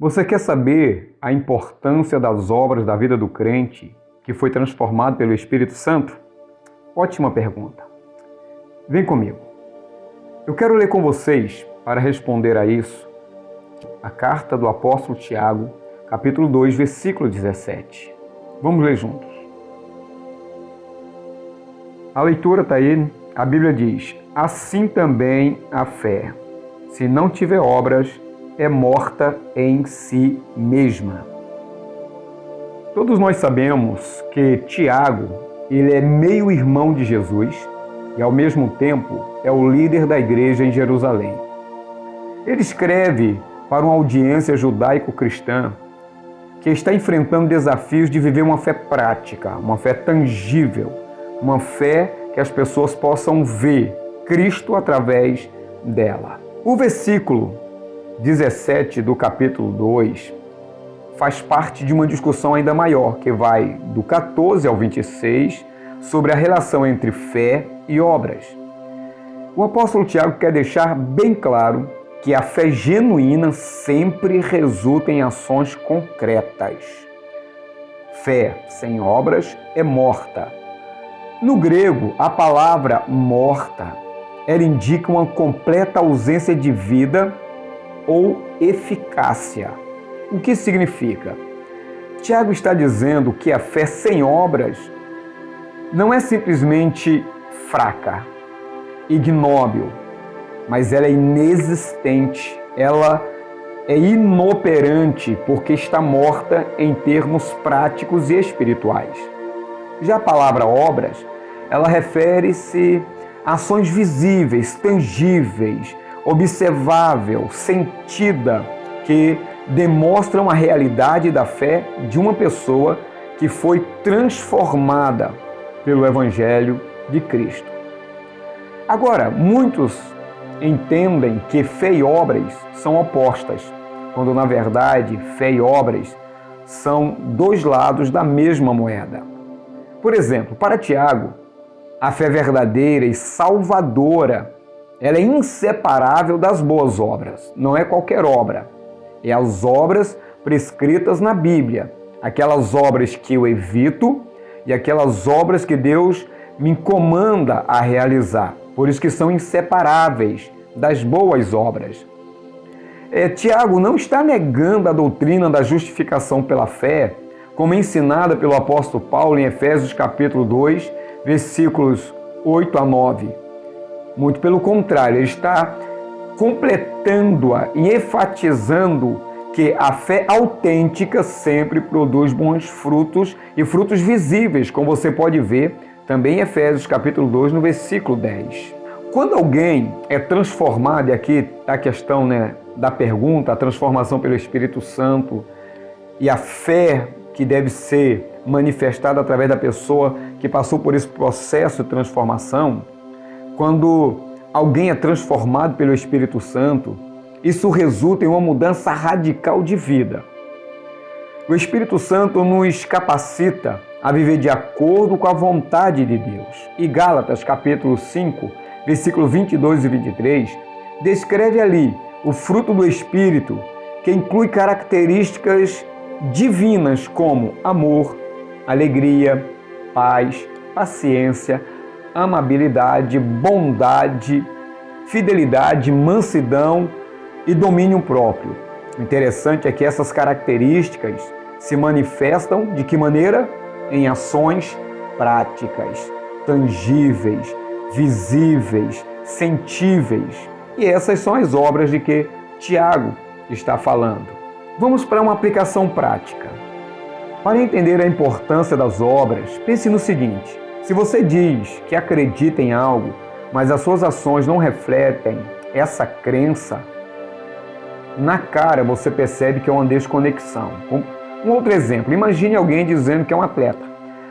Você quer saber a importância das obras da vida do crente que foi transformado pelo Espírito Santo? Ótima pergunta. Vem comigo. Eu quero ler com vocês, para responder a isso, a carta do apóstolo Tiago, capítulo 2, versículo 17. Vamos ler juntos. A leitura está aí, a Bíblia diz: assim também a fé, se não tiver obras, é morta em si mesma. Todos nós sabemos que Tiago, ele é meio-irmão de Jesus e, ao mesmo tempo, é o líder da igreja em Jerusalém. Ele escreve para uma audiência judaico-cristã que está enfrentando desafios de viver uma fé prática, uma fé tangível, uma fé que as pessoas possam ver Cristo através dela. O versículo 17 do capítulo 2 faz parte de uma discussão ainda maior, que vai do 14 ao 26, sobre a relação entre fé e obras. O apóstolo Tiago quer deixar bem claro que a fé genuína sempre resulta em ações concretas. Fé sem obras é morta. No grego, a palavra morta, ela indica uma completa ausência de vida ou eficácia. O que significa? Tiago está dizendo que a fé sem obras não é simplesmente fraca, ignóbil, mas ela é inexistente, ela é inoperante porque está morta em termos práticos e espirituais. Já a palavra obras, ela refere-se a ações visíveis, tangíveis, observável, sentida, que demonstram a realidade da fé de uma pessoa que foi transformada pelo Evangelho de Cristo. Agora, muitos entendem que fé e obras são opostas, quando na verdade fé e obras são dois lados da mesma moeda. Por exemplo, para Tiago, a fé verdadeira e salvadora, ela é inseparável das boas obras. Não é qualquer obra. É as obras prescritas na Bíblia. Aquelas obras que eu evito e aquelas obras que Deus me comanda a realizar. Por isso que são inseparáveis das boas obras. Tiago não está negando a doutrina da justificação pela fé, como ensinada pelo apóstolo Paulo em Efésios capítulo 2, versículos 8 a 9. Muito pelo contrário, ele está completando-a e enfatizando que a fé autêntica sempre produz bons frutos e frutos visíveis, como você pode ver também em Efésios capítulo 2, no versículo 10. Quando alguém é transformado, e aqui está a questão da pergunta, a transformação pelo Espírito Santo e a fé que deve ser manifestada através da pessoa que passou por esse processo de transformação, quando alguém é transformado pelo Espírito Santo, isso resulta em uma mudança radical de vida. O Espírito Santo nos capacita a viver de acordo com a vontade de Deus. E Gálatas, capítulo 5, versículo 22 e 23, descreve ali o fruto do Espírito, que inclui características divinas como amor, alegria, paz, paciência, amabilidade, bondade, fidelidade, mansidão e domínio próprio. O interessante é que essas características se manifestam de que maneira? Em ações práticas, tangíveis, visíveis, sentíveis. E essas são as obras de que Tiago está falando. Vamos para uma aplicação prática. Para entender a importância das obras, pense no seguinte: se você diz que acredita em algo, mas as suas ações não refletem essa crença, na cara você percebe que é uma desconexão. Um outro exemplo, imagine alguém dizendo que é um atleta,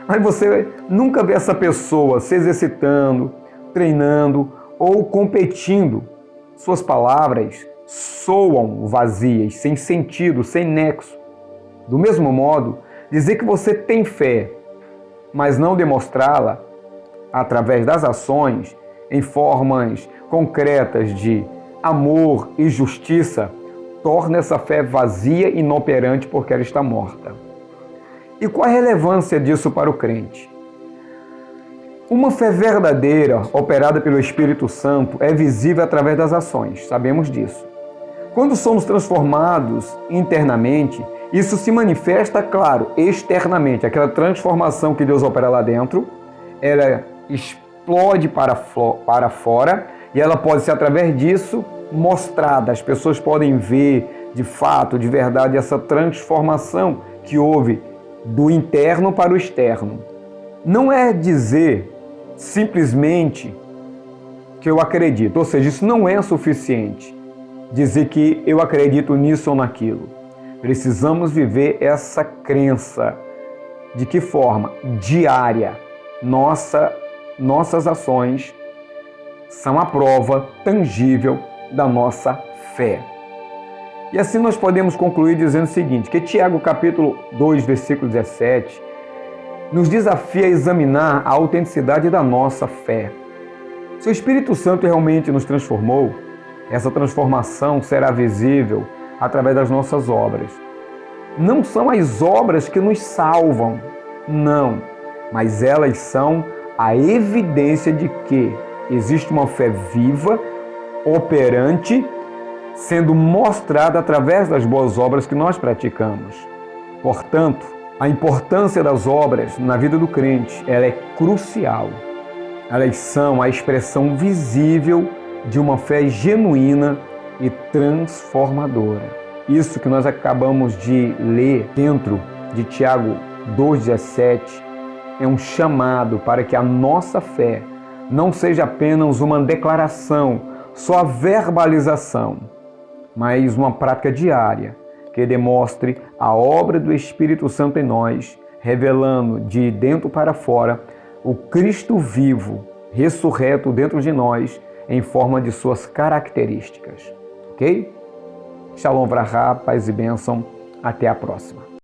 mas você nunca vê essa pessoa se exercitando, treinando ou competindo. Suas palavras soam vazias, sem sentido, sem nexo. Do mesmo modo, dizer que você tem fé, mas não demonstrá-la através das ações, em formas concretas de amor e justiça, torna essa fé vazia e inoperante porque ela está morta. E qual a relevância disso para o crente? Uma fé verdadeira, operada pelo Espírito Santo, é visível através das ações, sabemos disso. Quando somos transformados internamente, isso se manifesta, claro, externamente. Aquela transformação que Deus opera lá dentro, ela explode para fora e ela pode ser, através disso, mostrada. As pessoas podem ver, de fato, de verdade, essa transformação que houve do interno para o externo. Não é dizer simplesmente que eu acredito, ou seja, isso não é suficiente. Dizer que eu acredito nisso ou naquilo. Precisamos viver essa crença. De que forma? Diária. Nossas ações são a prova tangível da nossa fé. E assim nós podemos concluir dizendo o seguinte, que Tiago capítulo 2, versículo 17, nos desafia a examinar a autenticidade da nossa fé. Se o Espírito Santo realmente nos transformou, essa transformação será visível através das nossas obras. Não são as obras que nos salvam, não, mas elas são a evidência de que existe uma fé viva, operante, sendo mostrada através das boas obras que nós praticamos. Portanto, a importância das obras na vida do crente, ela é crucial. Elas são a expressão visível de uma fé genuína e transformadora. Isso que nós acabamos de ler dentro de Tiago 2,17 é um chamado para que a nossa fé não seja apenas uma declaração, só a verbalização, mas uma prática diária que demonstre a obra do Espírito Santo em nós, revelando de dentro para fora o Cristo vivo, ressurreto dentro de nós, em forma de suas características. Ok? Shalom Vrahá, paz e bênção. Até a próxima.